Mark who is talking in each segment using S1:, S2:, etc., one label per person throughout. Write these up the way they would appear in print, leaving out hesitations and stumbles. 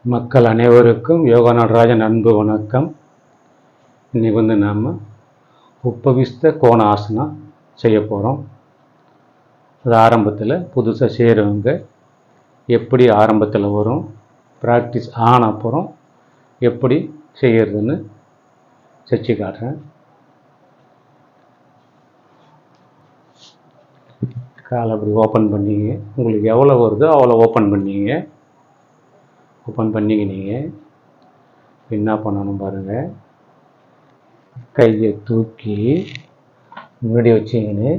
S1: மக்கள் அனைவருக்கும் யோகா நடராஜன் அன்பு வணக்கம். இன்னைக்கு நாம் உப்பவிஸ்த கோண ஆசனம் செய்ய போகிறோம். அது ஆரம்பத்தில் புதுசாக செய்கிறவங்க எப்படி ஆரம்பத்தில் வரும், ப்ராக்டிஸ் ஆன அப்புறம் எப்படி செய்கிறதுன்னு செஞ்சு காட்டுறேன். காலை அப்படி ஓப்பன் பண்ணிங்க, உங்களுக்கு எவ்வளோ வருதோ அவ்வளோ ஓப்பன் பண்ணிங்க. ஓப்பன் பண்ணிக்கினீங்க. என்ன பண்ணணும் பாருங்கள், கையை தூக்கி முன்னாடி வச்சிங்கன்னு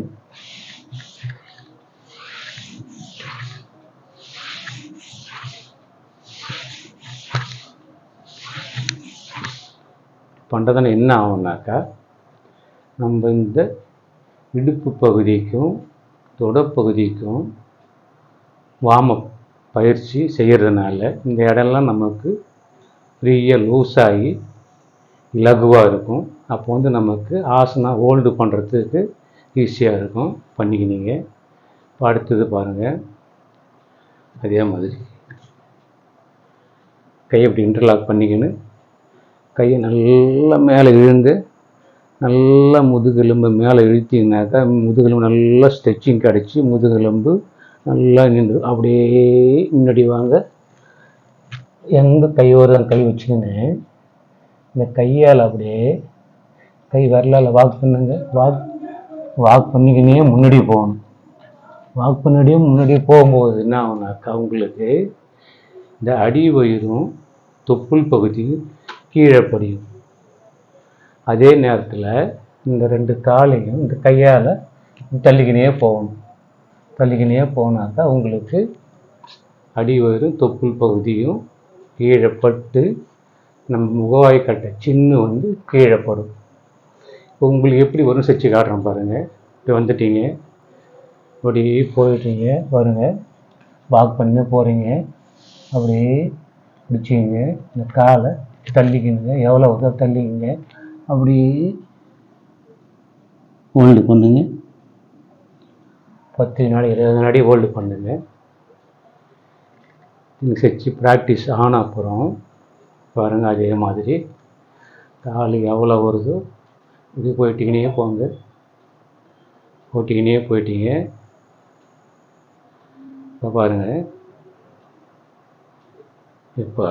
S1: பண்ணுறதுன்னு என்ன ஆகும்னாக்கா, நம்ம இந்த இடுப்பு பகுதிக்கும் தொடப்பகுதிக்கும் வார்ம் பயிற்சி செய்கிறதுனால இந்த இடம்லாம் நமக்கு ஃப்ரீயாக லூஸாகி இலகுவாக இருக்கும். அப்போ நமக்கு ஆசனம் ஹோல்டு பண்ணுறதுக்கு ஈஸியாக இருக்கும். பண்ணிக்கினீங்க. அடுத்தது பாருங்கள், அதே மாதிரி கையை இப்படி இன்டர்லாக் பண்ணிக்கின்னு கையை நல்லா மேலே இழுந்து நல்லா முதுகெலும்பு மேலே இழுத்திங்கனாக்கா முதுகெலும்பு நல்லா ஸ்ட்ரெச்சிங் கிடச்சி முதுகெலும்பு நல்லா நின்று அப்படியே முன்னாடி வாங்க. எங்கே கையோரம் கை வச்சுக்கின்னு இந்த கையால் அப்படியே கை வரலால் வாக் பண்ணுங்க. வாக் பண்ணிக்கினே முன்னாடி போகணும். வாக் பண்ணியே முன்னாடி போகும்போது என்ன ஆகுனாக்கா, உங்களுக்கு இந்த அடி வயிறும் தொப்புள் பகுதி கீழே படியும். அதே நேரத்தில் இந்த ரெண்டு காலையும் இந்த கையால் தள்ளிக்கினே போகணும். தள்ளிக்கினே போனாக்கா உங்களுக்கு அடி வயிறும் தொப்புள் பகுதியும் கீழே பட்டு நம்ம முகவாய் கட்டை சின்ன கீழே படும். இப்போ உங்களுக்கு எப்படி வரும் செஞ்சு காட்டுறோம் பாருங்கள். இப்படி வந்துட்டீங்க, இப்படி போயிட்டீங்க பாருங்க, வாக் பண்ணி போகிறீங்க. அப்படியே பிடிச்சிங்க, இந்த காலை தள்ளிக்கிங்க, எவ்வளோ வருதோ தள்ளிக்கிங்க. அப்படி ஹோல்டு பண்ணுங்க. 10 நாள் 20 நாடி ஹோல்டு பண்ணுங்க. நீங்கள் செஞ்சு ப்ராக்டிஸ் ஆன அப்புறம் பாருங்கள், அதே மாதிரி கால் எவ்வளோ வருதோ இது போயிட்டீங்கன்னே போங்க. போட்டிக்கினே போயிட்டீங்க. இப்போ பாருங்கள், இப்போ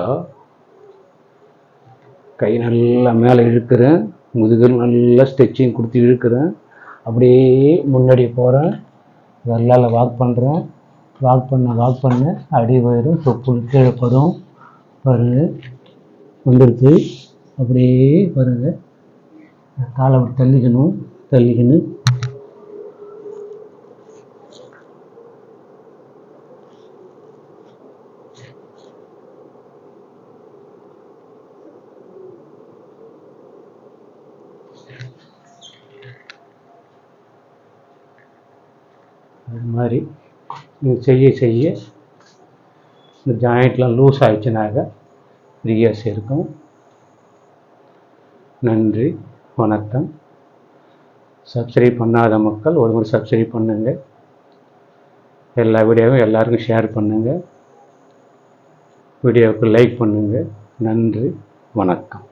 S1: கை நல்லா மேலே இழுக்கிறேன், முதுகில் நல்லா ஸ்ட்ரெச்சிங் கொடுத்து இழுக்கிறேன். அப்படியே முன்னாடி போகிறேன், வெள்ளால் வாக் பண்ணுறேன். வாக் பண்ண அடி வயிறும் தொப்புள் கீழே படும். பாருங்கள் வந்துடுச்சு. அப்படியே பாருங்கள், காலை அப்படி தள்ளிக்கின்னு அது மாதிரி நீங்கள் செய்ய இந்த ஜாயிண்ட்லாம் லூஸ் ஆகிடுச்சுனாக்க ஃப்ரீயாக இருக்கும். நன்றி, வணக்கம். சப்ஸ்கிரைப் பண்ணாத மக்கள் ஒரு முறை சப்ஸ்கிரைப் பண்ணுங்கள். எல்லா வீடியோவும் எல்லாருக்கும் ஷேர் பண்ணுங்கள். வீடியோவுக்கு லைக் பண்ணுங்கள். நன்றி, வணக்கம்.